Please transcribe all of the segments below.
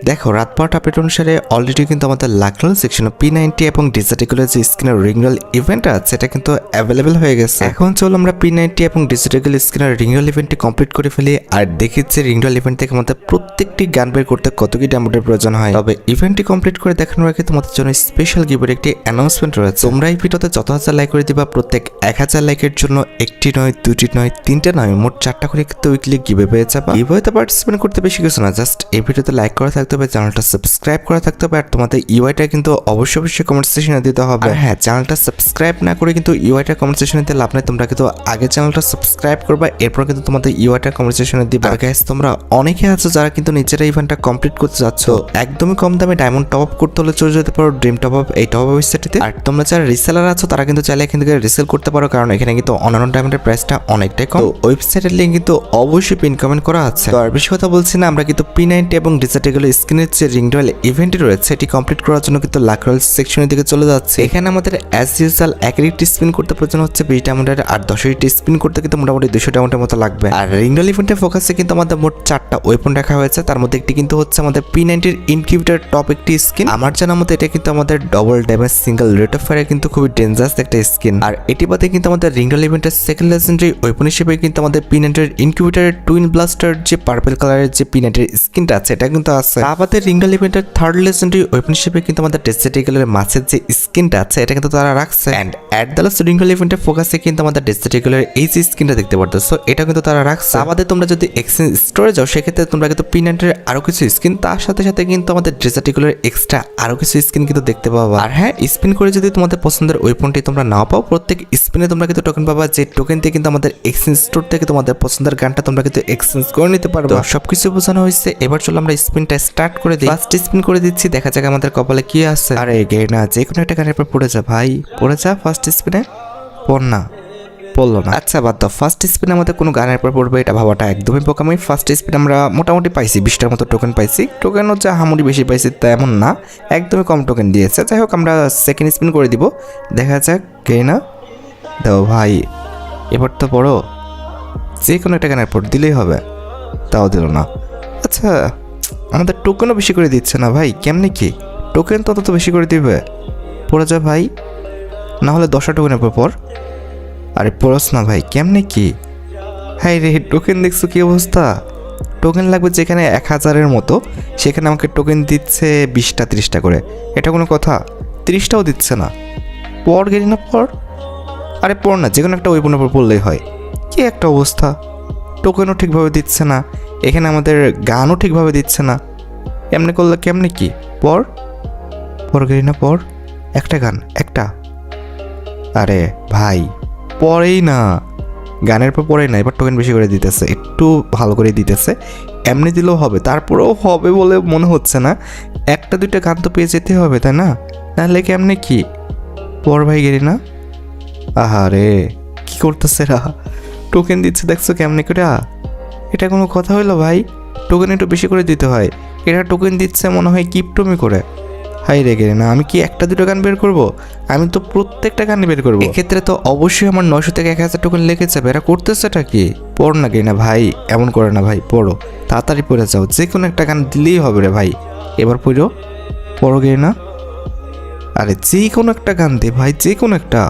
দেখো রাত 12টা আপডেট অনুসারে অলরেডি কিন্তু আমাদের লাকরাল সেকশনে P90 এবং ডিজিটাল যে স্কিনের রিংরল ইভেন্ট আছে সেটা কিন্তু অ্যাভেলেবেল হয়ে গেছে। এখন চলো আমরা P90 এবং ডিজিটাল স্কিনের রিংরল ইভেন্টটি কমপ্লিট করে ফেলি আর দেখি যে রিংরল ইভেন্ট থেকে আমাদের প্রত্যেকটি গান বের করতে কত কি ডায়মন্ডের প্রয়োজন হয়। তবে ইভেন্টটি কমপ্লিট করে দেখানোর আগে তোমাদের জন্য স্পেশাল গিভের একটি অ্যানাউন্সমেন্ট রয়েছে। তোমরা এই ভিডিওতে যত হাজার লাইক করে দিবা প্রত্যেক 1000 লাইকের জন্য একটি নয়, দুটি নয়, তিনটে নয়, মোট 4টা করে কিন্তু উইকলি গিভে পেয়ে যাবা। গিভেতে পার্টিসিপেট করতে বেশি কিছু না, জাস্ট এই ভিডিওতে লাইক করা থাকতে হবে, চ্যানেলটা সাবস্ক্রাইব করা থাকতে হবে আর তোমাদের ইউআইটা কিন্তু অবশ্যই কমেন্ট সেকশনে দিতে হবে। আর হ্যাঁ, চ্যানেলটা সাবস্ক্রাইব না করে কিন্তু ইউআইটা কমেন্ট সেকশনে দিতে লাভ নেই। তোমরা কিন্তু আগে চ্যানেলটা সাবস্ক্রাইব করবা, এরপর কিন্তু তোমাদের ইউআইটা কমেন্ট সেকশনে দিবা। আর গাইস, তোমরা অনেকে আছো যারা কিন্তু নিজেরা ইভেন্টটা কমপ্লিট করতে যাচ্ছ, একদমই কম দামে ডায়মন্ড টপ আপ করতে হলে চলে যেতে পারো ড্রিম টপ আপ এই টপ আপ ওয়েবসাইটে। আর তোমরা যারা রিসেলার আছো তারা কিন্তু চাইলে এখান থেকে রিসেল করতে পারো, কারণ এখানে কিন্তু অন্যান্য ডায়মন্ডের প্রাইসটা অনেকটাই কম। ওয়েবসাইটের লিঙ্ক কিন্তু অবশ্যই পিন কমেন্ট করা আছে। তো আর বেশি কথা বলছি না, আমরা কিন্তু P90 এবং ডিজিটাল স্কিনের যে রিংরল ইভেন্টটি রয়েছে এটি কমপ্লিট করার জন্য কিন্তু লাকরাল সেকশনের দিকে চলে যাচ্ছে। এখানে আমাদের অ্যাজ ইউজুয়াল 1 স্পিন করতে প্রয়োজন হচ্ছে 20 ডায়মন্ডের, আর 10 স্পিন করতে কিন্তু মোটামুটি 200 ডায়মন্ডের মতো লাগবে। আর রিংরল ইভেন্টের ফোকাসে কিন্তু আমাদের মোট 4টা ওয়েপন রাখা হয়েছে, তার মধ্যে একটি কিন্তু হচ্ছে আমাদের P90 এর ইনকিউবেটর টপ একটি স্কিন। আমার জানার মতে এটা কিন্তু আমাদের double damage single rate of ফায়ারে কিন্তু খুবই ডেঞ্জারাস একটা স্কিন। আর এটি বাদে কিন্তু আমাদের রিংরল ইভেন্টের সেকেন্ড লেজেন্ডারি ওয়েপন হিসেবে কিন্তু আমাদের P90 এর ইনকিউবেটরের টুইন ব্লাস্টার যে পার্পল কালারের যে P90 এর স্কিনটা আছে এটা কিন্তু আছে। আমাদের রিংরল ইভেন্টের থার্ড লেজেন্ডারি ওয়েপন হিসেবে কিন্তু আমাদের ডিজিটাল মাছের যে স্কিনটা আছে এটা কিন্তু তারা রাখছে। এন্ড অ্যাট দ্য লাস্ট রিংরল ইভেন্টের ফোকাসে কিন্তু আমাদের ডিজিটাল এই যে স্কিনটা দেখতে পারতেছো এটা কিন্তু তারা রাখছে। আমাদের তোমরা যদি এক্সচেঞ্জ স্টোরে যাও সেক্ষেত্রে তোমরা কিন্তু P90 এর আরো কিছু স্কিন, তার সাথে সাথে কিন্তু আমাদের ডিজিটাল এক্সট্রা আরো কিছু স্কিন কিন্তু দেখতে পাবা। আর হ্যাঁ, স্পিন করে যদি তোমাদের পছন্দের ওয়েপনটি তোমরা না পাও, প্রত্যেক স্পিনে তোমরা কিন্তু টোকেন পাবা, যে টোকেন দিয়ে কিন্তু আমাদের এক্সচেঞ্জ স্টোর থেকে তোমাদের পছন্দের গানটা তোমরা কিন্তু এক্সচেঞ্জ করে নিতে পারবে। সবকিছু বোঝানো হয়েছে, এবার চলো আমরা স্পিনটা স্টার্ট করে দিই। ফার্স্ট স্পিন করে দিচ্ছি, দেখা যাক আমাদের কপালে কি আছে। আরে গেনা, যে কোনো একটা গানের পর পড়ে যা ভাই, পড়ে যা ফার্স্ট স্পিনে। পড় না, পড়লো না, আচ্ছা বাদ দাও। ফার্স্ট স্পিন আমাদের কোনো গানের পর পড়বে এটা ভাবাটা একদমই বোকামি। ফার্স্ট স্পিন আমরা মোটামুটি পাইছি 20টার মতো টোকেন পাইছি। টোকেন হচ্ছে হামুড়ি বেশি পাইছি তেমন না, একদমই কম টোকেন দিয়েছে। যাই হোক, আমরা সেকেন্ড স্পিন করে দিব, দেখা যাক। গেনা দাও ভাই, এবার তো পড়ো, যে কোনো একটা গানের পর দিলেই হবে, তাও দিল না। আচ্ছা, আমাদের টোকেনও বেশি করে দিচ্ছে না ভাই, কেমনে কি? টোকেন তত বেশি করে দিবে, পড়ে যা ভাই, না হলে 10টা টোকেনের পর। আরে পড়স না ভাই, কেমনে কি? হাই রে, টোকেন দেখছো কি অবস্থা? টোকেন লাগবে যেখানে 1000-এর মতো, সেখানে আমাকে টোকেন দিচ্ছে 20টা 30টা করে। এটা কোনো কথা? 30টাও দিচ্ছে না। পড় গেলি না, পড়। আরে পড় না, যে কোনো একটা ওয়েপনের উপর পড়লেই হয়। কি একটা অবস্থা, টোকেনও ঠিকভাবে দিচ্ছে না, এখানে আমাদের গানও ঠিকভাবে দিচ্ছে না। এমনি করলে কেমনে কি? পড় গেলি না, পড়। একটা গান, একটা। আরে ভাই পড়েই না, গানের পর পড়েই না। এবার টোকেন বেশি করে দিতেছে, একটু ভালো করে দিতেছে। এমনি দিলেও হবে, তারপরেও হবে বলে মনে হচ্ছে না। একটা দুইটা গান তো পেয়ে যেতে হবে, তাই না? তাহলে কেমনে কি? পড় ভাই, গেলি না। আহারে, কি করতেছে রা? টোকেন দিচ্ছে দেখছো কেমনে করে? এটা কোনো কথা হইলো ভাই? টোকেন একটু বেশি করে দিতে হয়। এরা টোকেন দিচ্ছে মনে হয় কিপটমি করে। হাই রে গেলে না, আমি কি একটা দুটো গান বের করব? আমি তো প্রত্যেকটা গান বের করবো। এক্ষেত্রে তো অবশ্যই আমার 900 থেকে 1000 টোকেন লেগে যাবে। এরা করতেছেটা কি? পড় না গেলে না ভাই, এমন করে না ভাই, পড়ো, তাড়াতাড়ি পড়ে যাও। যে কোনো একটা গান দিলেই হবে রে ভাই। এবার পড়ো গেলে না। আরে যে কোনো একটা গান দে ভাই, যে কোনো একটা।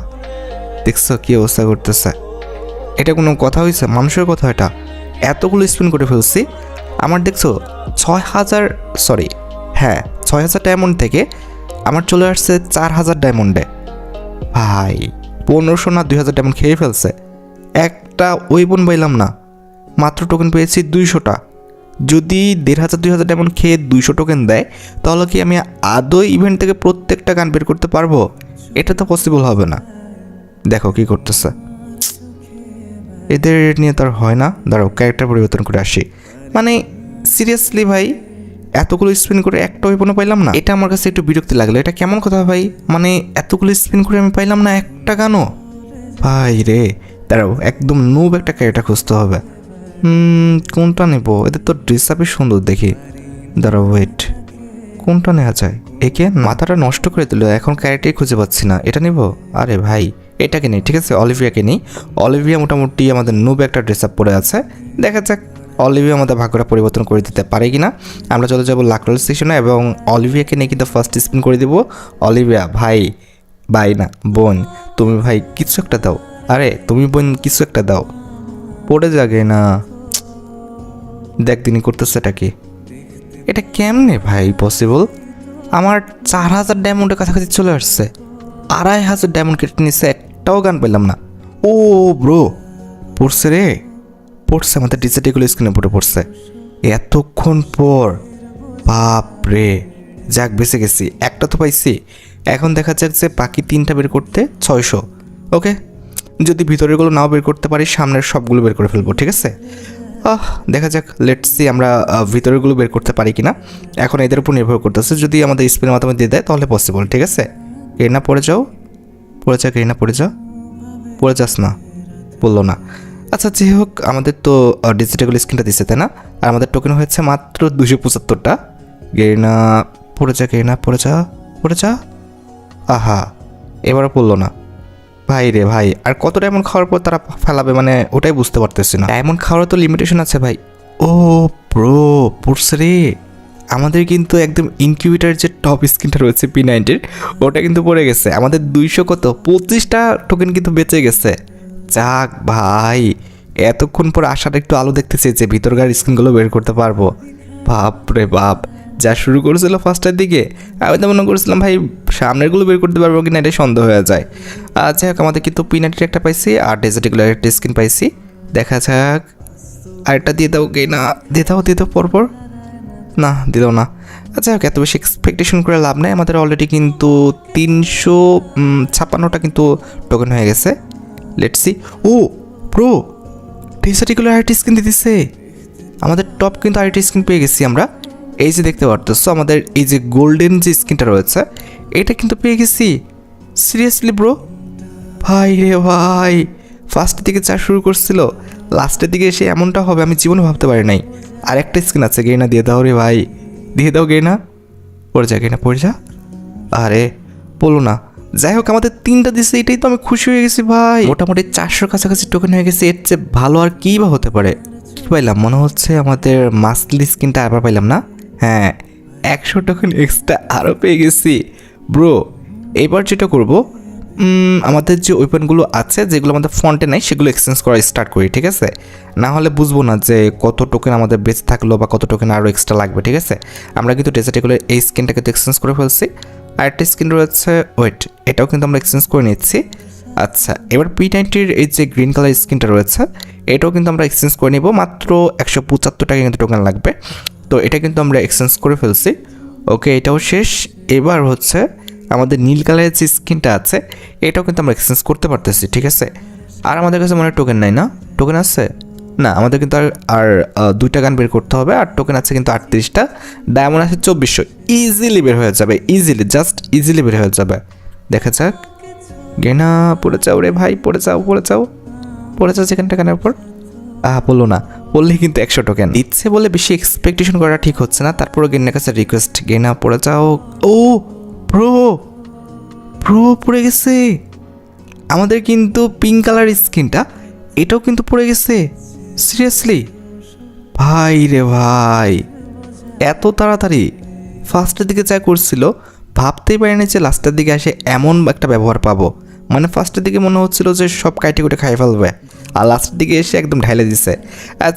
দেখছো কি অবস্থা করতেছে? এটা কোনো কথা হয়েছে? মানুষের কথা এটা? এতগুলো স্পিন করে ফেলছি, আমার দেখছো 6000 ডায়মন্ড থেকে আমার চলে আসছে 4000 ডায়মন্ডে। ভাই 1500 না 2000 ডায়মন্ড খেয়ে ফেলছে। একটা ওয়েপন পাইলাম না, মাত্র টোকেন পেয়েছি 200টা। যদি 1500-2000 ডায়মন্ড খেয়ে 200 টোকেন দেয়, তাহলে কি আমি আদৌ ইভেন্ট থেকে প্রত্যেকটা গান বের করতে পারবো? এটা তো পসিবল হবে না। দেখো কি করতেছে, এদের নিয়ে তার হয় না। দাঁড়াও, ক্যারেক্টার পরিবর্তন করে আসি। মানে সিরিয়াসলি ভাই, এতগুলো স্পিন করে একটা ওয়েপনও পাইলাম না, এটা আমার কাছে একটু বিরক্তি লাগলো। এটা কেমন কথা ভাই? মানে এতগুলো স্পিন করে আমি পাইলাম না একটা গানও। ভাই রে, দাঁড়াও, একদম নুব একটা ক্যারেক্টার খুঁজতে হবে। কোনটা নেব? এদের তো ড্রেস আপই সুন্দর দেখি। দাঁড়াও, ওয়েট, কোনটা নেওয়া যায়? একে মাথাটা নষ্ট করে দিল, এখন ক্যারেক্টারই খুঁজে পাচ্ছি না। এটা নেব? আরে ভাই, এটাকে নেই, ঠিক আছে, অলিভিয়াকে নেই। অলিভিয়া মোটামুটি আমাদের নুব একটা ড্রেস আপ পরে আছে, দেখা যাক অলিভিয়া আমাদের ভাগ্যটা পরিবর্তন করে দিতে পারে কি না। আমরা চলে যাবো লাক রোল সেকশনে এবং অলিভিয়াকে নিয়ে কিন্তু ফার্স্ট স্পিন করে দিব। অলিভিয়া ভাই, ভাই না বোন, তুমি ভাই কিছু একটা দাও, আরে তুমি বোন কিছু একটা দাও, পড়ে যাগে না। দেখ তিনি করতেছে এটা কি, এটা কেমনে ভাই পসিবল? আমার 4000 ডায়মন্ডের কাছাকাছি চলে আসছে, 2500 ডায়মন্ড কেটে নিচ্ছে, একটাও গান পেলাম না। ও ব্রো, পড়ছে রে, পড়ছে আমাদের ডিজিটাল স্ক্রিনে পড়ছে এতক্ষণ পর। বাপ রে, যাক বেঁচে গেছি, একটা তো পাইছি। এখন দেখা যাক যে বাকি 3টা বের করতে 600। ওকে, যদি ভিতরেরগুলো নাও বের করতে পারি সামনের সবগুলো বের করে ফেলবো, ঠিক আছে। দেখা যাক, লেটস সি আমরা ভিতরেরগুলো বের করতে পারি কিনা। এখন এদের উপর নির্ভর করতেছে, যদি আমাদের স্পিনের মাধ্যমে দিয়ে দেয় তাহলে পসিবল, ঠিক আছে। গ্রেনা পড়ে যাও, পড়ে যা গ্রেনা, পড়ে যা, পড়ে যাস না, বললো না। আচ্ছা যাই হোক, আমাদের তো ডিজিটাল স্ক্রিনটা দিচ্ছে তাই না, আর আমাদের টোকেন হয়েছে মাত্র 275টা। গ্রেনা পড়ে যা, গ্রেনা পড়ে যা, পড়ে যা। আহা, এবারও পড়লো না। ভাই রে ভাই, আর কত ডায়মন্ড খাওয়ার পর তারা ফেলাবে, মানে ওটাই বুঝতে পারতেছি না। ডায়মন্ড খাওয়ার তো লিমিটেশন আছে ভাই। ও ব্রো, পড়ছে রে, আমাদের কিন্তু একদম ইনকিউবেটার যে টপ স্ক্রিনটা রয়েছে P90-র, ওটা কিন্তু পড়ে গেছে। আমাদের 225টা টোকেন কিন্তু বেঁচে গেছে। যাক ভাই, এতক্ষণ পর আসার একটু আলো দেখতেছি যে ভিতরকার স্ক্রিনগুলো বের করতে পারবো। বাপ রে বাপ, যা শুরু করেছিল ফার্স্টের দিকে, আমি তো মনে করেছিলাম ভাই সামনেরগুলো বের করতে পারবো কিনা, এটা সন্দেহ হয়ে যায়। যাই হোক, আমাদের কিন্তু P90-র একটা পাইছি আর ডেজার্টিগুলোর একটা স্ক্রিন পাইছি। দেখা যাক, আরেকটা দিয়ে দাও গে না, দিয়ে দাও পরপর, না দিল না। আচ্ছা হোক, এত বেশি এক্সপেকটেশন করে লাভ নাই। আমাদের অলরেডি কিন্তু 356টা কিন্তু টোকেন হয়ে গেছে। Let's see. ও প্রো, ডেজার্টিগুলোর আরেকটা স্ক্রিন দিতেছে। আমাদের টপ কিন্তু আরেকটা স্ক্রিন পেয়ে গেছি আমরা। এই যে দেখতে পারতেছো, আমাদের এই যে গোল্ডেন যে স্ক্রিনটা রয়েছে এটা কিন্তু পেয়ে গেছি। সিরিয়াসলি ব্রো, ভাই রে ভাই, ফার্স্টের দিকে যা শুরু করছিল লাস্টের দিকে এসে এমনটা হবে আমি জীবনে ভাবতে পারি নাই। আর একটা স্ক্রিন আছে, গেনা দিয়ে দাও রে ভাই, দিয়ে দাও গেনা, পড়ে যা গেনা, পড়ে যা। আরে বলো না। যাই হোক, আমাদের 3টা দিচ্ছে, এটাই তো আমি খুশি হয়ে গেছি ভাই। মোটামুটি 400 কাছাকাছি টোকেন হয়ে গেছে, এর চেয়ে ভালো আর কী বা হতে পারে। কী পাইলাম, মনে হচ্ছে আমাদের মাস্কলি স্ক্রিনটা আবার পাইলাম না। হ্যাঁ, 100 টোকেন এক্সট্রা আরও পেয়ে গেছি ব্রো। এবার যেটা করবো, আমাদের যে ওয়েপনগুলো আছে যেগুলো আমাদের ফন্টে নাই সেগুলো এক্সচেঞ্জ করা স্টার্ট করি, ঠিক আছে। না হলে বুঝবো না যে কত টোকেন আমাদের বেঁচে থাকলো বা কত টোকেন আরও এক্সট্রা লাগবে, ঠিক আছে। আমরা কিন্তু ডেজার্টিগুলোর এই স্কিনটাকে তো এক্সচেঞ্জ করে ফেলছি। আর একটা স্কিন রয়েছে ওয়েট, এটাও কিন্তু আমরা এক্সচেঞ্জ করে নিচ্ছি। আচ্ছা, এবার P90-র এই যে গ্রিন কালার স্কিনটা রয়েছে এটাও কিন্তু আমরা এক্সচেঞ্জ করে নিব। মাত্র 175 টাকা কিন্তু টোকেন লাগবে, তো এটা কিন্তু আমরা এক্সচেঞ্জ করে ফেলছি। ওকে, এটাও শেষ। এবার হচ্ছে আমাদের নীল কালারের যে স্কিনটা আছে এটাও কিন্তু আমরা এক্সচেঞ্জ করতে পারতেছি, ঠিক আছে। আর আমাদের কাছে মনে হয় টোকেন নাই না, টোকেন আছে না, আমাদের কিন্তু আর 2টা গান বের করতে হবে। আর টোকেন আছে কিন্তু 38টা, ডায়মন্ড আছে 2400, ইজিলি বের হয়ে যাবে, ইজিলি, জাস্ট ইজিলি বের হয়ে যাবে। দেখা যাক, গেনা পড়ে যাও রে ভাই, পড়ে যাও, পড়ে যাও, পড়ে যাও সেখানটা গানের উপর। বললো না, বললেই কিন্তু 100 টোকেন দিচ্ছে বলে বেশি এক্সপেকটেশন করা ঠিক হচ্ছে না। তারপরে গেনার কাছে রিকোয়েস্ট, গেনা পড়ে যাও। ও প্রো, প্রো পড়ে গেছে। আমাদের কিন্তু পিঙ্ক কালার স্কিনটা এটাও কিন্তু পড়ে গেছে। সিরিয়াসলি ভাই রে ভাই, এত তাড়াতাড়ি ফার্স্টের দিকে যা করছিল ভাবতেই পারিনি যে লাস্টের দিকে এসে এমন একটা ব্যবহার পাবো। মানে ফার্স্টের দিকে মনে হচ্ছিল যে সব কাইটে কুটে খাই ফেলবে, আর লাস্টের দিকে এসে একদম ঢাইলে দিছে।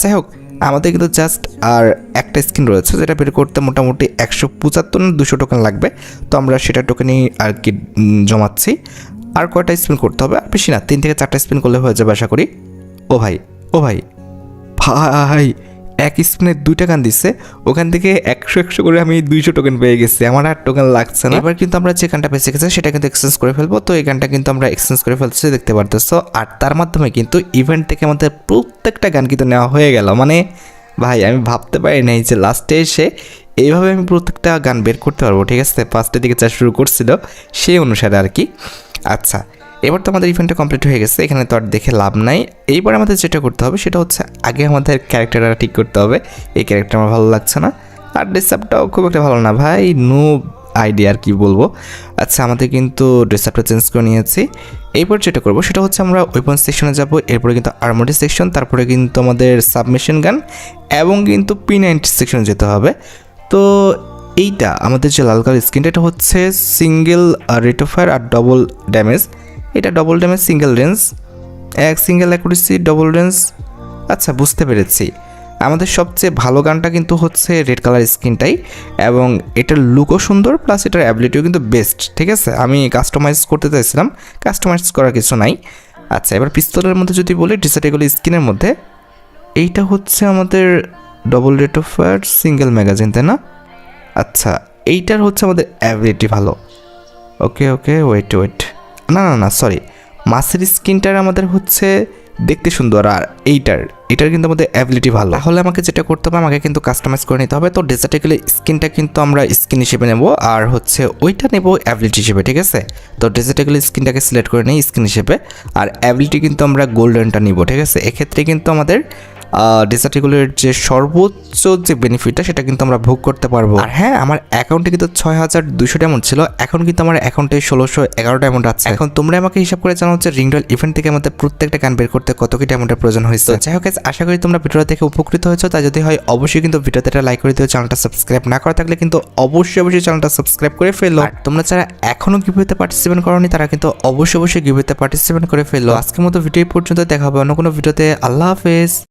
যাই হোক, আমাদের কিন্তু জাস্ট আর একটা স্কিন রয়েছে যেটা বের করতে মোটামুটি 175 না 200 টোকেন লাগবে। তো আমরা সেটা টোকেনই আর কি জমাচ্ছি। আর কয়টা স্পিন করতে হবে, আর বেশি না, 3 থেকে 4টা স্পিন করলে হয়ে যাবে আশা করি। ও ভাই, ও ভাই, ভাই এক স্পিনে 2টা গান দিচ্ছে, ওখান থেকে 100 করে আমি 200 টোকেন পেয়ে গেছি। আমার আর টোকেন লাগছে না। এবার কিন্তু আমরা যে গানটা বেঁচে গেছে সেটা কিন্তু এক্সচেঞ্জ করে ফেলবো। তো এই গানটা কিন্তু আমরা এক্সচেঞ্জ করে ফেলছি, দেখতে পারতেছো। আর তার মাধ্যমে কিন্তু ইভেন্ট থেকে আমাদের প্রত্যেকটা গান কিন্তু নেওয়া হয়ে গেল। মানে ভাই, আমি ভাবতে পারি নাই যে লাস্টে এসে এইভাবে আমি প্রত্যেকটা গান বের করতে পারবো, ঠিক আছে। ফার্স্টের দিকে যা শুরু করছিল সেই অনুসারে আর কি। আচ্ছা, এবার তো আমাদের ইভেন্টটা কমপ্লিট হয়ে গেছে, এখানে তো আর দেখে লাভ নাই। এইবার আমাদের যেটা করতে হবে সেটা হচ্ছে আগে আমাদের ক্যারেক্টারটা ঠিক করতে হবে। এই ক্যারেক্টার আমার ভালো লাগছে না, আর ডিসাপটাও খুব একটা ভালো না ভাই, নো। আইডিয়া আর কি বলবো। আচ্ছা আমাদের কিন্তু ড্রেসআপটা চেঞ্জ করে নিয়েছি। এরপর যেটা করবো সেটা হচ্ছে আমরা ওয়েপন সেকশনে যাব, এরপরে কিন্তু আর্মারি সেকশন, তারপরে কিন্তু আমাদের সাবমেশিন গান এবং কিন্তু P90 সেকশনে যেতে হবে। তো এইটা আমাদের যে লাল কালার স্কিনটা এটা হচ্ছে সিঙ্গেল রেট অফ ফায়ার আর ডবল ড্যামেজ। এটা ডবল ড্যামেজ সিঙ্গেল রেঞ্জ, এক সিঙ্গেল অ্যাকুরেসি ডবল রেঞ্জ। আচ্ছা বুঝতে পেরেছি, আমাদের সবচেয়ে ভালো গানটা কিন্তু হচ্ছে রেড কালার স্কিনটাই, এবং এটার লুকও সুন্দর প্লাস এটার অ্যাবিলিটিও কিন্তু বেস্ট। ঠিক আছে, আমি কাস্টমাইজ করতে চাইছিলাম, কাস্টমাইজ করার কিছু নাই। আচ্ছা এবার পিস্তলের মধ্যে যদি বলি ডিসেটেবল স্কিনের মধ্যে এইটা হচ্ছে আমাদের double rate of fire single magazine, তাই না? আচ্ছা এইটার হচ্ছে আমাদের অ্যাবিলিটি ভালো। ওকে ওকে ওয়েট না সরি, মাছের স্কিনটার আমাদের হচ্ছে দেখতে সুন্দর, আর এটার কিন্তু আমাদের অ্যাবিলিটি ভালো। তাহলে আমাকে যেটা করতে হবে, আমাকে কিন্তু কাস্টমাইজ করে নিতে হবে। তো ডেজার্টিক্যালি স্কিনটা কিন্তু আমরা স্কিন হিসেবে নেব, আর হচ্ছে ওইটা নেব অ্যাবিলিটি হিসেবে। ঠিক আছে, তো ডেজার্টিক্যালি স্কিনটাকে সিলেক্ট করে নিই স্কিন হিসেবে, আর অ্যাবিলিটি কিন্তু আমরা গোল্ডেনটা নিব। ঠিক আছে, এক্ষেত্রে কিন্তু আমাদের ডেজার্টিগুলোর যে সর্বোচ্চ যে বেনিফিটটা সেটা কিন্তু আমরা ভোগ করতে পারবো। আর হ্যাঁ, আমার অ্যাকাউন্টে কিন্তু 6200 ডায়মন্ড ছিল, এখন কিন্তু আমার অ্যাকাউন্টে 1611 ডায়মন্ড আছে। এখন তোমরা আমাকে হিসাব করে জানো হচ্ছে রিং রয়েল ইভেন্ট থেকে আমাদের প্রত্যেকটা গান বের করতে কত কি ডায়মন্ডের প্রয়োজন হয়েছে। যাই হোক guys, আশা করি তোমরা ভিডিওটা দেখে উপকৃত হয়েছো। তাই যদি হয় অবশ্যই কিন্তু ভিডিওতে একটা লাইক করে দিও, চ্যানেলটা সাবস্ক্রাইব না করা থাকলে কিন্তু অবশ্যই চ্যানেলটা সাবস্ক্রাইব করে ফেলো। আর তোমরা যারা এখনো গিভওয়েতে পার্টিসিপেট করোনি তারা কিন্তু অবশ্যই গিভওয়েতে পার্টিসিপেট করে ফেলো। আজকের মতো ভিডিও পর্যন্ত দেখা হবে অন্য কোনো ভিডিওতে। আল্লাহ হাফেজ।